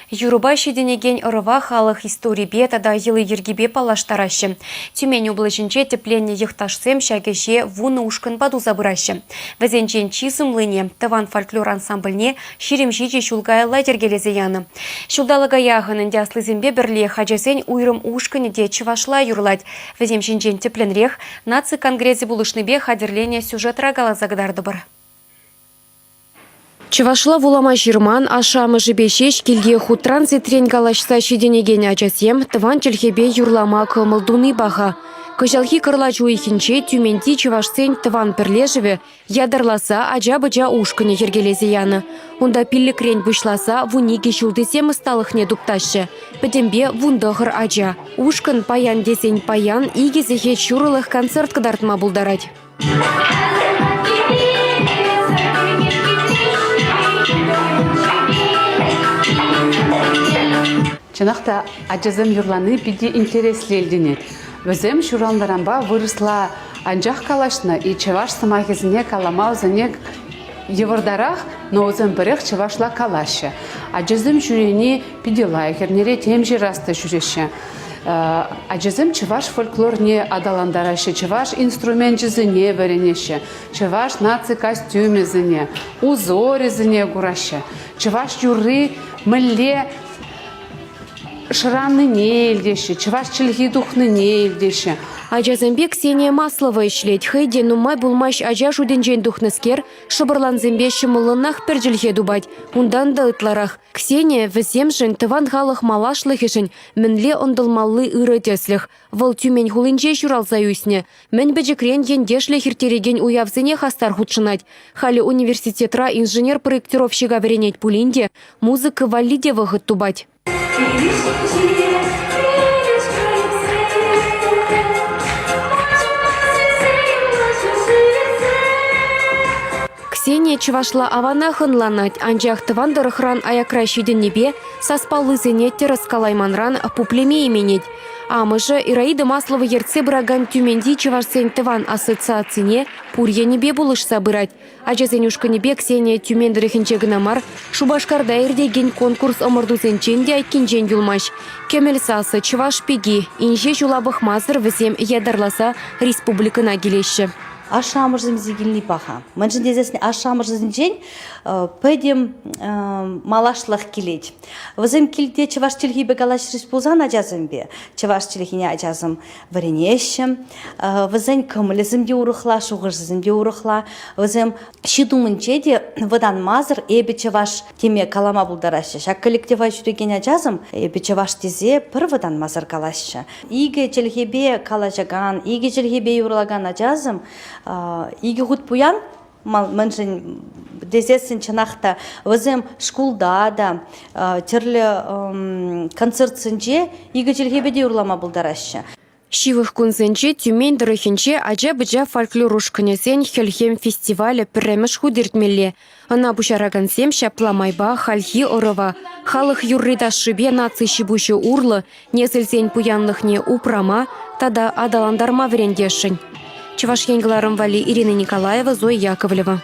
Юрубайши денеген ырыва халық историбе тада елы ергебе палаштарашы. Тюмень облачынче тепленне ехташсем шагеше вуны ушкын паду забырашы. Везенчен чисымлыне таван фольклор ансамбльне ширемжиче шулгая лагергелезе яны. Шулдалыга яғынын дяслызембе бірле хаджасен уйрым ушкыне де чывашла юрлать. Веземшенчен тепленрех наци конгрессе булышныбе хадерлене сюжет рагала загдарды бар. Чывашла вулама жирман, ашамы жібешеш келге хутран зетрен галашса шеденеген ачасем, тыван челхебе юрлама кымылдуны баха. Кыжалхи кырла жуихинче тюменти чывашсен тыван пірлежеве, ядарласа ажа-быжа ушкыне ергелезе яны. Унда пиллі крень бұшласа, вуниге шулдесем ысталықне дупташы. Пөтембе вундығыр ажа. Ушкын паян десен паян, игезехе чурылық концерт кыдартма булдарать. Чынақта ажазым юрланы биде интереслі елденет. Өзім шурандарамба вырысла анжақ калашны и чеваш самагезіне каламаузынек евардарах, но өзім бірек чевашла калашы. Ажазым жүрені биде лайкернере темжі расты жүреші. Ажазым чеваш фольклор не адаландарашы, чеваш инструмент жізіне веренеші, чеваш наци костюмезіне, узорезіне гурашы, чеваш юры мілле шыранны не елдеші, чываш чілгі духны не елдеші. Ажазымбе Ксения Маслова ишлет. Хайде нумай булмаш ажа жуденжен духныскер, шыбырланзымбе шымылыннах пержилхе дубать. Ундан да ытларах. Ксения віземшін тыван халық малашлых ешін, мінле ондылмаллы ыры тесліх. Выл тюмень хулынче шуралза юсне. Мін бәжікрен ендешлі хиртереген уявзыне хастар худшынать. Халі университетра инженер-проектировщига веренет пулинде, музыка валиде вғыт тубать. Ксения чывашла авана хынланать, анжақ тывандыр хран аякра шиденнебе, саспалы зенетті раскалайманран пуплеме именет. Амыжы Ираида Маслова ерце браган тюменди чывашсен тыван ассоциацине пурьенебе булышса бырать. Ажазенюшканебе Ксения тюмендіріхінче гынамар, Шубашкарда ердеген конкурс омырдузенчен де айткенчен юлмаш. Кемел сасы чываш пеги, инже жулабых мазыр візем ядарласа республикына келеші. Ашамырзым зигилни паха. Мэнжин дезесне ашамырзым жень пэдем малашлах килеть. Вазым килде чеваш тильхи бегалаш респузан ажазымбе. Чеваш тильхине ажазым варенещем. Вазым кымлезым де урыхла, шуғырзым де урыхла. Вазым шидумын жеде вадан мазыр эбе чеваш теме калама булдарашы. Шак коллектива жүреген ажазым эбе чеваш тезе пір вадан мазыр калашы. Иге тильхибе калажаган, иге тильхибе юрлаган ажазым иге хут пуян, мэнжин дезесін чынақта, өзім шкулда да, терлі концертсінже иге jelгебеде урлама бұлдарашы. Шивых кунзенче тюмень дырыхинче ажа-быжа фольклорушканесен хелхем фестивалі пірреміш худыртмелле. Ана бушарагансем шапламайба хальхи орыва. Халық юрридашыбе наци шибуші урлы, незілзен пуянлықне упрама, тада адаландарма верендешін. Чуваш Вали, Ирина Николаева, Зоя Яковлева.